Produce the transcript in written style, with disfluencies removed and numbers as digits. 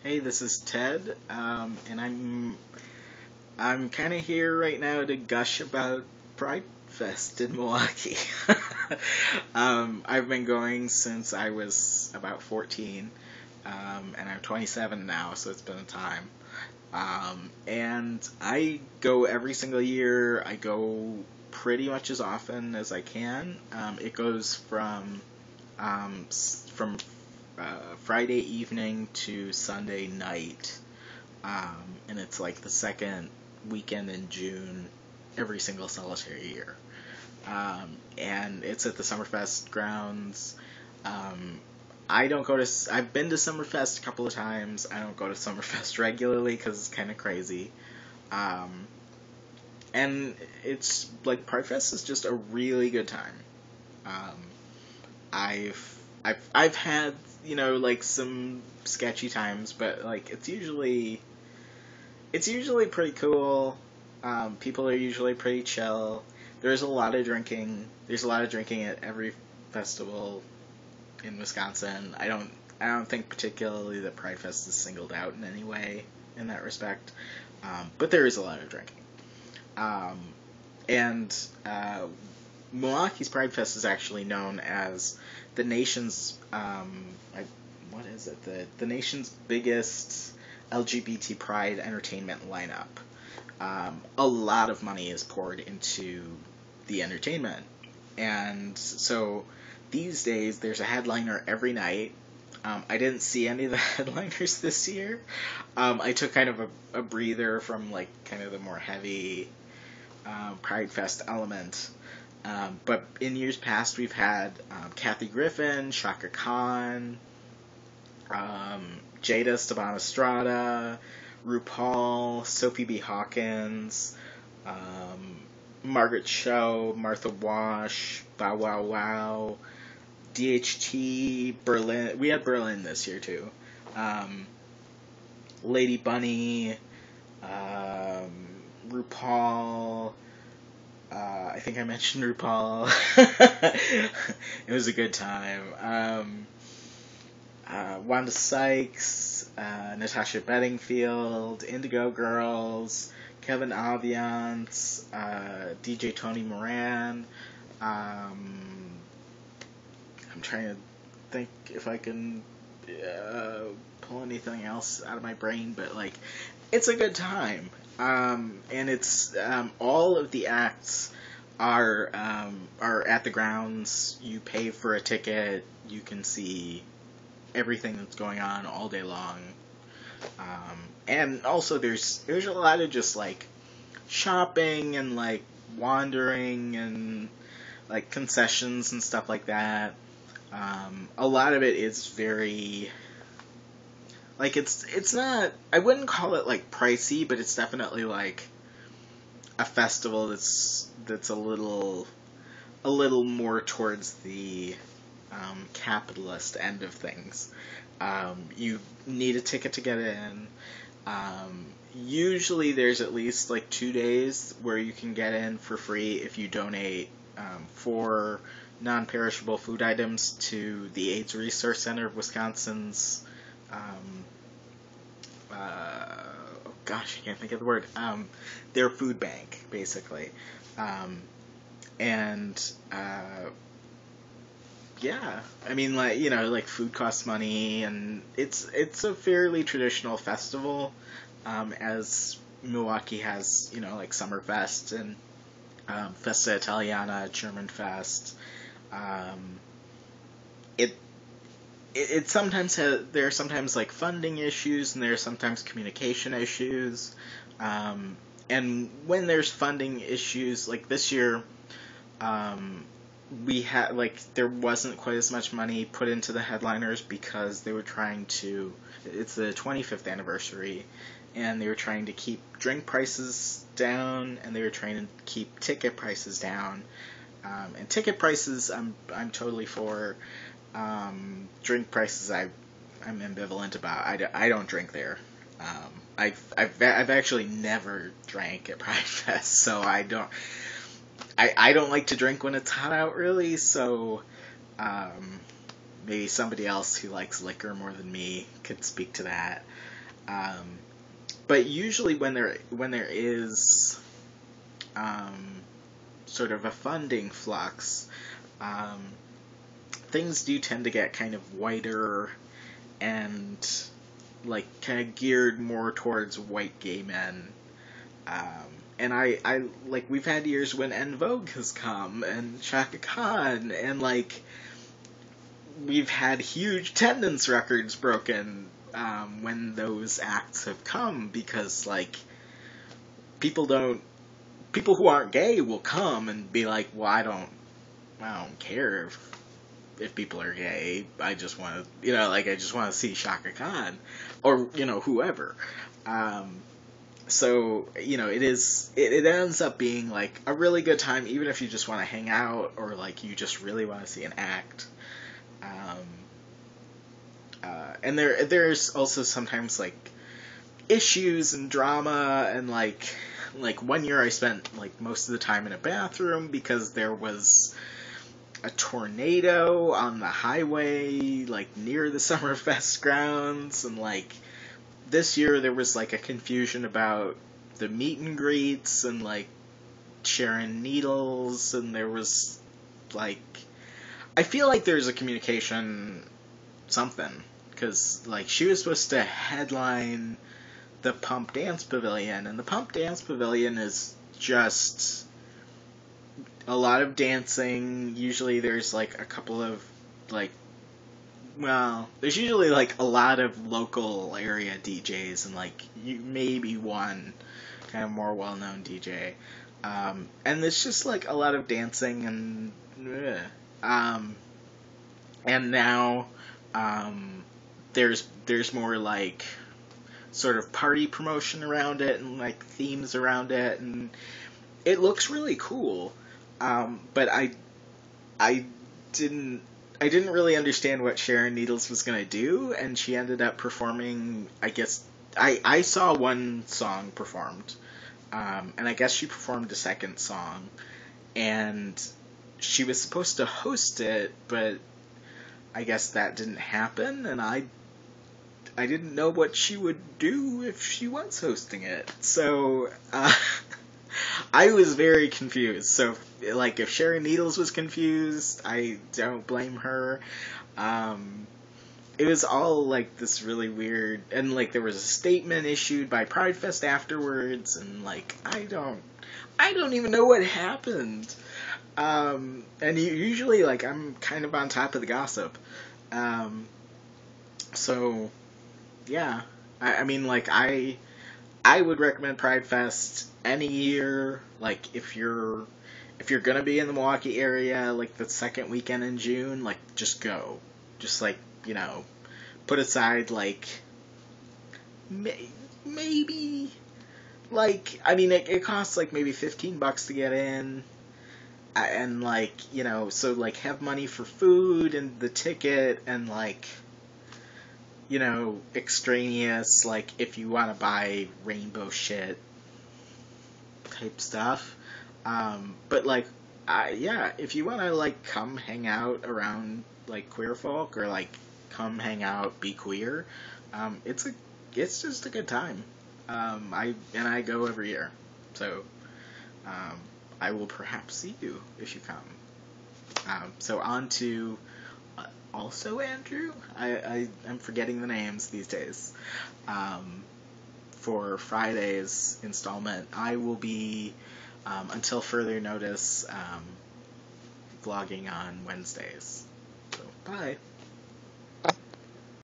Hey, this is Ted, and I'm kind of here right now to gush about Pride Fest in Milwaukee. I've been going since I was about 14, and I'm 27 now, so it's been a time. And I go every single year. I go pretty much as often as I can. It goes from Friday evening to Sunday night, and it's like the second weekend in June every single solitary year. And it's at the Summerfest grounds. Um, I don't go to. I've been to Summerfest a couple of times. I don't go to Summerfest regularly because it's kind of crazy. Um, and it's like Pride Fest is just a really good time. Um, I've had like some sketchy times, but like it's usually pretty cool. People are usually pretty chill. There's a lot of drinking. There's a lot of drinking at every festival in Wisconsin. I don't think particularly that Pride Fest is singled out in any way in that respect. But there is a lot of drinking. Um, and Milwaukee's Pride Fest is actually known as the nation's what is it, the nation's biggest LGBT pride entertainment lineup. A lot of money is poured into the entertainment, and so these days there's a headliner every night. I didn't see any of the headliners this year. I took kind of a breather from like kind of the more heavy Pride Fest element. But in years past, we've had Kathy Griffin, Shaka Khan, Jada Esteban Estrada, RuPaul, Sophie B. Hawkins, Margaret Cho, Martha Wash, Bow Wow Wow, DHT, Berlin. We had Berlin this year too. Um, Lady Bunny, RuPaul. I think I mentioned RuPaul. It was a good time. Wanda Sykes, Natasha Bedingfield, Indigo Girls, Kevin Aviance, DJ Tony Moran. I'm trying to think if I can pull anything else out of my brain, but like, it's a good time. And it's all of the acts are at the grounds. You pay for a ticket. You can see everything that's going on all day long. And also there's a lot of just like shopping and like wandering and like concessions and stuff like that. A lot of it is very like it's not, I wouldn't call it like pricey, but it's definitely like a festival that's a little more towards the capitalist end of things. You need a ticket to get in. Usually there's at least like 2 days where you can get in for free if you donate 4 non-perishable food items to the AIDS Resource Center of Wisconsin's oh gosh, I can't think of the word. Their food bank, basically. Um, and yeah, I mean, like like food costs money, and it's a fairly traditional festival. As Milwaukee has, like Summerfest and Festa Italiana, German Fest. Um, it it sometimes there are sometimes like funding issues, and there are sometimes communication issues. Um, and when there's funding issues, like this year, um, we had like there wasn't quite as much money put into the headliners because they were trying to. It's the 25th anniversary, and they were trying to keep drink prices down, and they were trying to keep ticket prices down. And ticket prices, I'm totally for. Drink prices, I'm ambivalent about. I don't drink there. I've actually never drank at Pride Fest, so I don't like to drink when it's hot out, really. So, um, maybe somebody else who likes liquor more than me could speak to that. But usually when there is sort of a funding flux, um, things do tend to get kind of whiter and like kind of geared more towards white gay men. And I like, we've had years when En Vogue has come and Chaka Khan, and like we've had huge attendance records broken when those acts have come, because like people who aren't gay will come and be like, well, I don't care if people are gay. I just want to, I just want to see Shaka Khan, or whoever. So it ends up being like a really good time, even if you just want to hang out, or like you just really want to see an act. And there's also sometimes like issues and drama, and like 1 year I spent like most of the time in a bathroom because there was a tornado on the highway like near the Summerfest grounds, and like this year there was like a confusion about the meet and greets and like sharing needles, and there was like, I feel like there's a communication something, because like she was supposed to headline the Pump Dance Pavilion, and the Pump Dance Pavilion is just a lot of dancing. Usually there's like a couple of like, well, there's usually like a lot of local area DJs, and like maybe one kind of more well-known DJ. And it's just like a lot of dancing, and now there's more like sort of party promotion around it, and like themes around it, and it looks really cool. But I didn't really understand what Sharon Needles was gonna do, and she ended up performing, I guess, I saw one song performed, and I guess she performed a second song, and she was supposed to host it, but I guess that didn't happen, and I didn't know what she would do if she was hosting it, so I was very confused. So, like, if Sharon Needles was confused, I don't blame her. It was all, like, this really weird, and, like, there was a statement issued by Pridefest afterwards, and, like, I don't even know what happened. And usually, like, I'm kind of on top of the gossip. So, yeah. I mean, like, I would recommend Pridefest any year. Like, if you're gonna be in the Milwaukee area, like the second weekend in June, like, just go. Just like, put aside like maybe, like, I mean, it costs like maybe $15 to get in, and like, so like have money for food and the ticket, and like, extraneous, like if you want to buy rainbow shit type stuff. But like, yeah, if you want to like come hang out around like queer folk, or like come hang out, be queer, it's just a good time. I go every year, so I will perhaps see you if you come. So on to also Andrew. I'm forgetting the names these days. For Friday's installment, I will be, until further notice, vlogging on Wednesdays. So, bye.